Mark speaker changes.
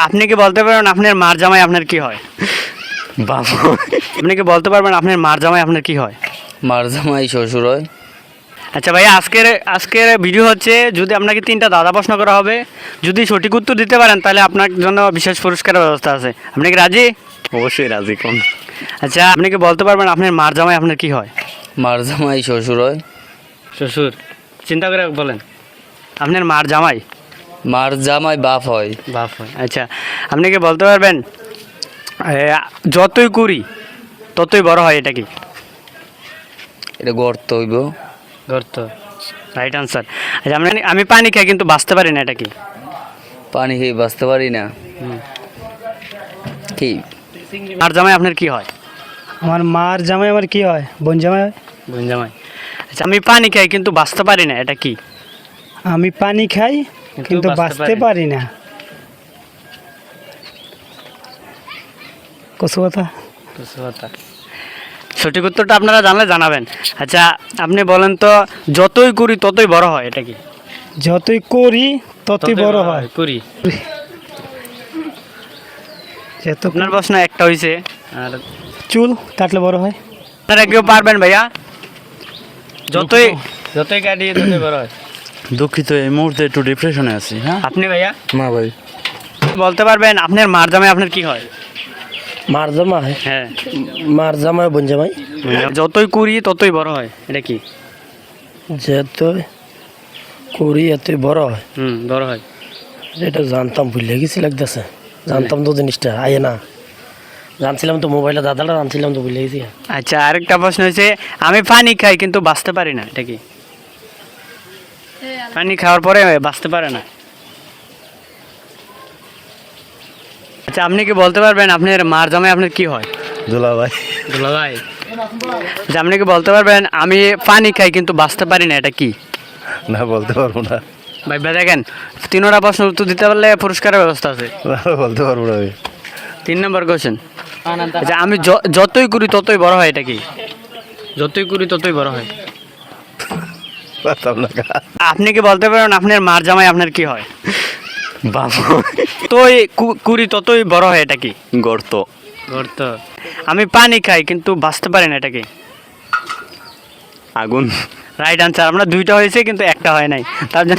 Speaker 1: আপনি কি বলতে পারবেন আপনার মার জামাই আপনার কি হয়?
Speaker 2: বাবা
Speaker 1: আপনি কি বলতে পারবেন আপনার মার জামাই আপনার কি হয়?
Speaker 2: মার জামাই শ্বশুর হয়।
Speaker 1: আচ্ছা ভাইয়া, আজকের আজকের ভিডিও হচ্ছে, যদি আপনাকে 3টা দাদা প্রশ্ন করা হবে, যদি সঠিক উত্তর দিতে পারেন তাহলে আপনার জন্য বিশেষ পুরস্কারের ব্যবস্থা আছে। আপনি কি রাজি?
Speaker 2: অবশ্যই রাজি কোন।
Speaker 1: আচ্ছা, আপনি কি বলতে পারবেন আপনার মার জামাই আপনার কি হয়?
Speaker 2: মার জামাই শ্বশুর হয়।
Speaker 1: শ্বশুর। চিন্তা করে বলেন। আপনার মার জামাই
Speaker 2: মার জামাই বাপ হয়।
Speaker 1: বাপ হয়। আচ্ছা, আপনি কি বলতে পারবেন যতই করি ততই বড় হয়, এটা কি?
Speaker 2: এটা গর্ত হইব।
Speaker 1: গর্ত। Right answer. আচ্ছা, আমি পানি খাই কিন্তু বাঁচতে পারি না, এটা কি?
Speaker 2: পানি খেয়ে বাঁচতে পারি না। কি?
Speaker 1: মার জামাই আপনার কি হয়?
Speaker 3: আমার মার জামাই আমার কি হয়? বোন জামাই হয়।
Speaker 1: বোন জামাই। আচ্ছা, আমি পানি খাই কিন্তু বাঁচতে পারি না, এটা কি?
Speaker 3: আমি পানি খাই কিন্তু বাঁচতে পারি না। কসু কথা।
Speaker 1: সঠিক উত্তরটা আপনারা জানলে জানাবেন। আচ্ছা, আপনি বলেন তো, যতই করি ততই বড় হয়, এটা কি?
Speaker 3: যতই করি ততই বড় হয়।
Speaker 1: করি।
Speaker 3: যত
Speaker 1: আপনার প্রশ্ন একটা হয়েছে, আর
Speaker 3: চুল কাটলে বড় হয়।
Speaker 1: আপনারা কেউ পারবেন ভাইয়া? যতই যতই কাটি ততই বড় হয়।
Speaker 4: দুঃখিত, এই মুহূর্তে একটু ডিপ্রেশনে আছি। হ্যাঁ
Speaker 1: আপনি ভাইয়া
Speaker 4: না ভাই,
Speaker 1: বলতে পারবেন আপনার মার জামাই আপনার কি হয়?
Speaker 3: মার জামাই
Speaker 1: হ্যাঁ,
Speaker 3: মার জামাই বোন জামাই।
Speaker 1: যতই করি ততই বড় হয়, এটা কি?
Speaker 3: যতই করি এতই বড় হয়।
Speaker 1: বড় হয়।
Speaker 3: এটা জানতাম, ভুলে গেছি লাগতেছে। জানতাম তো জিনিসটা আয় না, জানছিলাম তো মোবাইলে দাদাটা জানছিলাম তো ভুলে গেছি।
Speaker 1: আচ্ছা, আরেকটা প্রশ্ন হয়েছে, আমি পানি খাই কিন্তু বাঁচতে পারি না, এটা কি? পানি খাওয়ার পরে বাঁচতে পারে না। আচ্ছা, আপনি কি বলতে পারবেন আপনার মার জামাই আপনার কি হয়?
Speaker 4: দুলা ভাই।
Speaker 1: দুলাভাই। আচ্ছা, আপনি কি বলতে পারবেন আমি পানি খাই কিন্তু বাঁচতে পারি না, এটা কি?
Speaker 4: না, বলতে পারবো না।
Speaker 1: ভাই দেখেন, 3টা প্রশ্ন উত্তর দিতে পারলে পুরস্কারের ব্যবস্থা আছে।
Speaker 4: না, বলতে পারবো না আমি।
Speaker 1: 3 নম্বর কোশ্চেন। আচ্ছা, আমি যতই করি ততই বড় হয়, এটা কি? যতই করি ততই বড় হয়।
Speaker 4: পারতাম না।
Speaker 1: আপনি কি বলতে পারেন আপনার মার জামাই আপনার কি হয়?
Speaker 4: বাবা
Speaker 1: ততই কুড়ি ততই বড় হয়, এটা কি?
Speaker 4: গর্ত।
Speaker 1: গর্ত। আমি পানি খাই কিন্তু বাঁচতে পারি না, এটা কি?
Speaker 4: আগুন।
Speaker 1: Right answer. আমরা 2টা হয়েছে কিন্তু একটা হয় নাই, তার জন্য